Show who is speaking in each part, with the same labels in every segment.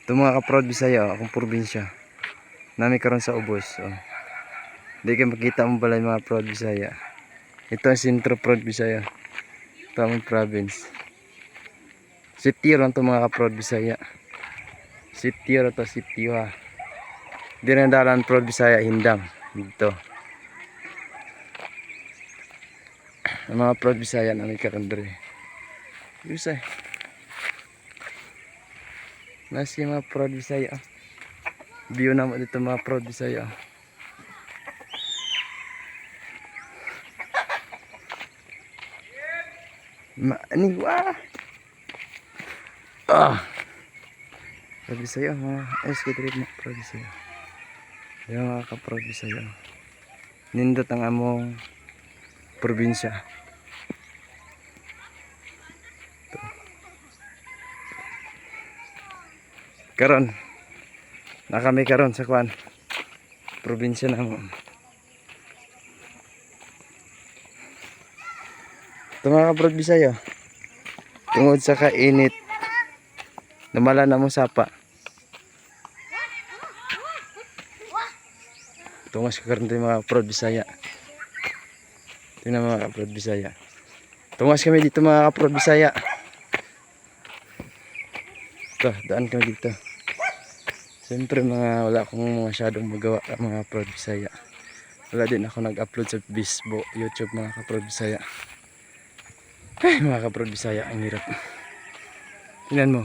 Speaker 1: Ito mga kaprod Bisaya, akong probinsya. Nami karon sa ubos. Oh. Hindi kayo makita mo balay mga prod Bisaya. Ito ang sentro prod Bisaya. Ito ang province. Sitio lang ito mga kaprod Bisaya. Sitio to sitio ha. Di na dalan prod Bisaya hindang. Dito. Ang mga prod Bisaya nami karon dere. Yusay. Nasi mga prod Bisaya. View na mo dito mga prod Bisaya. Ani wah. Prod Bisaya mga SK3 mga prod Bisaya. Yan mga ka-prod Bisaya. Nindot ang among probinsya. Karon na kami karon sa kuan probinsya namon. Ito mga kaprod Bisaya, tungod sa kainit namala na mo sapa. Tungas ka karon mga kaprod Bisaya. Tingnan mga kaprod Bisaya. Tungas kami dito mga kaprod Bisaya. Ito, daan kami dito. Siyempre mga wala akong masyadong magawa mga kaprod Bisaya. Wala din ako nag-upload sa Facebook, YouTube mga kaprod Bisaya. Ay mga kaprod Bisaya, ang hirap. Tingnan mo.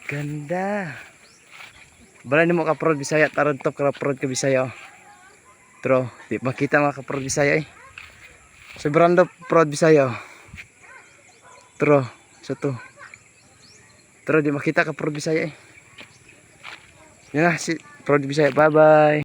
Speaker 1: Ganda. Balay mo kaprod Bisaya, tarod top kaprod ka Bisaya. Tro, di makita mga kaprod Bisaya eh. Sobrang do prod Bisaya. Tro, sa to. Tro, di makita kaprod Bisaya eh. Yan na si prod Bisaya, bye bye.